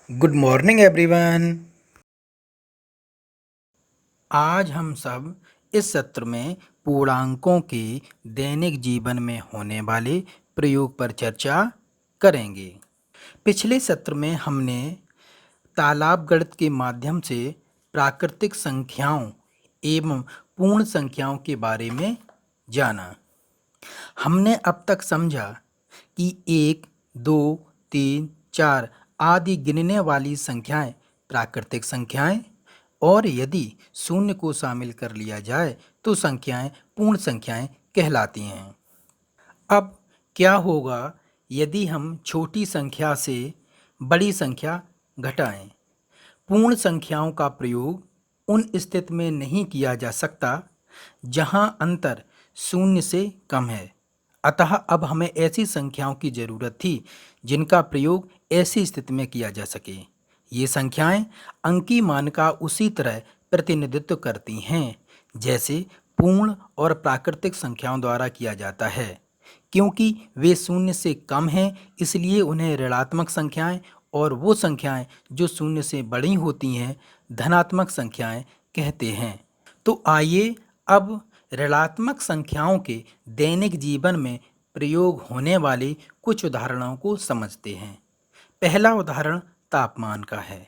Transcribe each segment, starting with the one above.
Good morning everyone. आज हम सब इस सत्र में पूर्णांकों के दैनिक जीवन में होने वाले प्रयोग पर चर्चा करेंगे। पिछले सत्र में हमने तालाब गणित के माध्यम से प्राकृतिक संख्याओं एवं पूर्ण संख्याओं के बारे में जाना। हमने अब तक समझा कि 1, 2, 3, 4 आदि गिनने वाली संख्याएं प्राकृतिक संख्याएं और यदि शून्य को शामिल कर लिया जाए तो संख्याएं पूर्ण संख्याएं कहलाती हैं। अब क्या होगा यदि हम छोटी संख्या से बड़ी संख्या घटाएं? पूर्ण संख्याओं का प्रयोग उन स्थिति में नहीं किया जा सकता जहां अंतर शून्य से कम है। अतः अब हमें ऐसी संख्याओं की जरूरत थी जिनका प्रयोग ऐसी स्थिति में किया जा सके। ये संख्याएं अंकीय मान का उसी तरह प्रतिनिधित्व करती हैं जैसे पूर्ण और प्राकृतिक संख्याओं द्वारा किया जाता है। क्योंकि वे शून्य से कम हैं इसलिए उन्हें ऋणात्मक संख्याएं और वो संख्याएं जो शून्य से बड़ी होती हैं धनात्मक संख्याएं कहते हैं। तो आइए अब ऋणात्मक संख्याओं के दैनिक जीवन में प्रयोग होने वाले कुछ उदाहरणों को समझते हैं। पहला उदाहरण तापमान का है।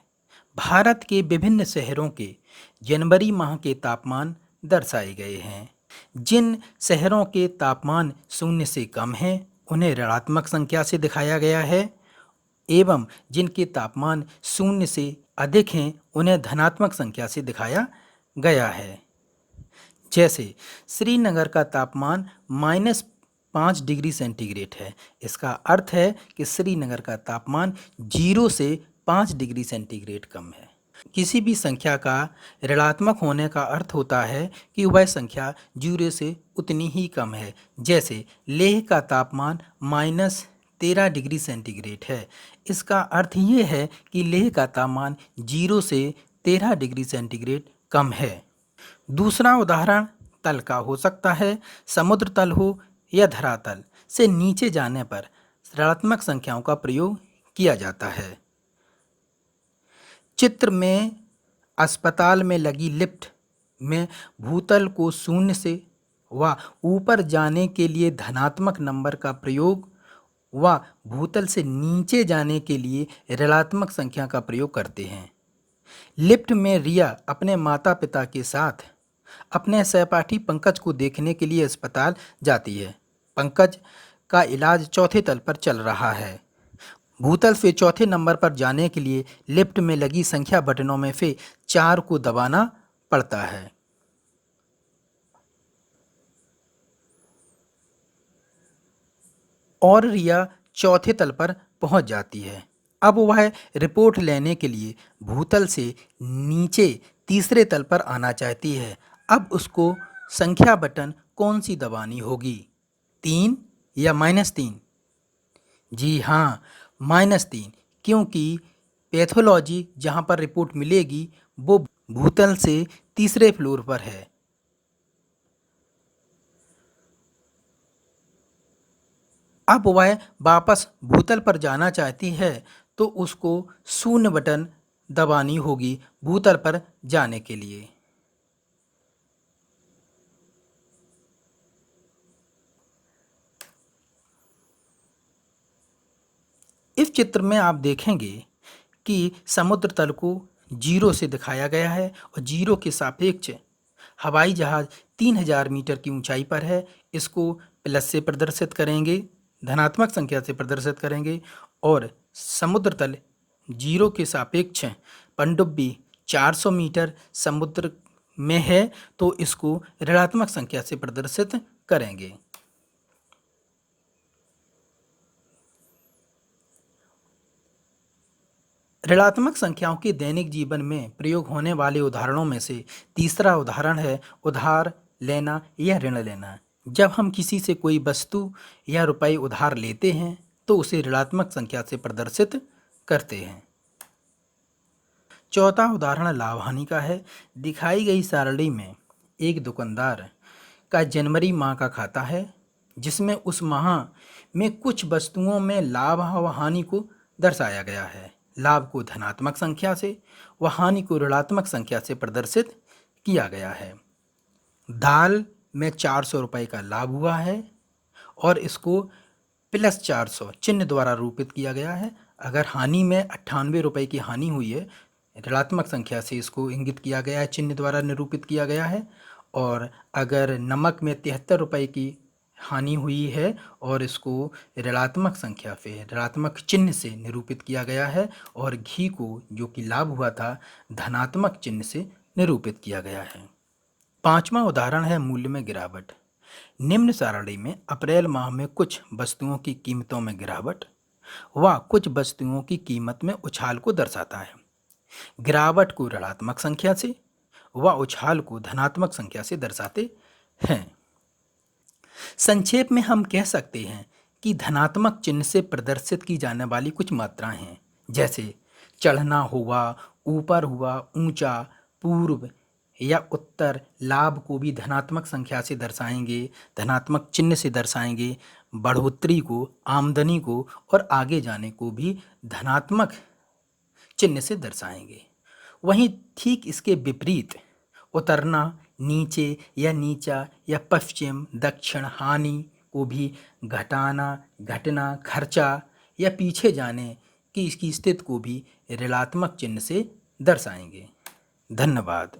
भारत के विभिन्न शहरों के जनवरी माह के तापमान दर्शाए गए हैं। जिन शहरों के तापमान शून्य से कम हैं उन्हें ऋणात्मक संख्या से दिखाया गया है एवं जिनके तापमान शून्य से अधिक हैं उन्हें धनात्मक संख्या से दिखाया गया है। जैसे श्रीनगर का तापमान -5 डिग्री सेंटीग्रेड है। इसका अर्थ है कि श्रीनगर का तापमान 0 से 5 डिग्री सेंटीग्रेड कम है। किसी भी संख्या का ऋणात्मक होने का अर्थ होता है कि वह संख्या 0 से उतनी ही कम है। जैसे लेह का तापमान -13 डिग्री सेंटीग्रेड है। इसका अर्थ ये है कि लेह का तापमान 0 से 13 डिग्री सेंटीग्रेड कम है। दूसरा उदाहरण तल का हो सकता है। समुद्र तल हो या धरातल से नीचे जाने पर ऋणात्मक संख्याओं का प्रयोग किया जाता है। चित्र में अस्पताल में लगी लिफ्ट में भूतल को शून्य से व ऊपर जाने के लिए धनात्मक नंबर का प्रयोग व भूतल से नीचे जाने के लिए ऋणात्मक संख्या का प्रयोग करते हैं। लिफ्ट में रिया अपने माता पिता के साथ अपने सहपाठी पंकज को देखने के लिए अस्पताल जाती है। पंकज का इलाज चौथे तल पर चल रहा है। भूतल से चौथे नंबर पर जाने के लिए लिफ्ट में लगी संख्या बटनों में से 4 को दबाना पड़ता है। और रिया चौथे तल पर पहुंच जाती है। अब वह रिपोर्ट लेने के लिए भूतल से नीचे तीसरे तल पर आना चाहती है। अब उसको संख्या बटन कौन सी दबानी होगी, 3 या -3? जी हाँ, -3, क्योंकि पैथोलॉजी जहाँ पर रिपोर्ट मिलेगी वो भूतल से तीसरे फ्लोर पर है। अब वह वापस भूतल पर जाना चाहती है तो उसको शून्य बटन दबानी होगी भूतल पर जाने के लिए। इस चित्र में आप देखेंगे कि समुद्र तल को 0 से दिखाया गया है और 0 के सापेक्ष हवाई जहाज 3000 मीटर की ऊंचाई पर है। इसको प्लस से प्रदर्शित करेंगे, धनात्मक संख्या से प्रदर्शित करेंगे। और समुद्र तल 0 के सापेक्ष पनडुब्बी 400 मीटर समुद्र में है तो इसको ऋणात्मक संख्या से प्रदर्शित करेंगे। ऋणात्मक संख्याओं के दैनिक जीवन में प्रयोग होने वाले उदाहरणों में से तीसरा उदाहरण है उधार लेना या ऋण लेना। जब हम किसी से कोई वस्तु या रुपए उधार लेते हैं तो उसे ऋणात्मक संख्या से प्रदर्शित करते हैं। चौथा उदाहरण लाभ हानि का है। दिखाई गई सारणी में एक दुकानदार का जनवरी माह का खाता है जिसमें उस माह में कुछ वस्तुओं में लाभ व हानि को दर्शाया गया है। लाभ को धनात्मक संख्या से व हानि को ऋणात्मक संख्या से प्रदर्शित किया गया है। दाल में 400 रुपये का लाभ हुआ है और इसको +400 चिन्ह द्वारा रूपित किया गया है। अगर हानि में 98 रुपये की हानि हुई है, ऋणात्मक संख्या से इसको इंगित किया गया है, चिन्ह द्वारा निरूपित किया गया है। और अगर नमक में 73 रुपये की हानि हुई है और इसको ऋणात्मक संख्या से, ऋणात्मक चिन्ह से निरूपित किया गया है। और घी को, जो कि लाभ हुआ था, धनात्मक चिन्ह से निरूपित किया गया है। 5वां उदाहरण है मूल्य में गिरावट। निम्न सारणी में अप्रैल माह में कुछ वस्तुओं की कीमतों में गिरावट व कुछ वस्तुओं की कीमत में उछाल को दर्शाता है। गिरावट को ऋणात्मक संख्या से व उछाल को धनात्मक संख्या से दर्शाते हैं। संक्षेप में हम कह सकते हैं कि धनात्मक चिन्ह से प्रदर्शित की जाने वाली कुछ मात्राएं हैं, जैसे चढ़ना हुआ, ऊपर हुआ, ऊंचा, पूर्व या उत्तर। लाभ को भी धनात्मक संख्या से दर्शाएंगे, धनात्मक चिन्ह से दर्शाएंगे। बढ़ोतरी को, आमदनी को और आगे जाने को भी धनात्मक चिन्ह से दर्शाएंगे। वहीं ठीक इसके विपरीत उतरना, नीचे या नीचा या पश्चिम, दक्षिण, हानि को भी घटाना, घटना, खर्चा या पीछे जाने की इसकी स्थिति को भी ऋणात्मक चिन्ह से दर्शाएंगे। धन्यवाद।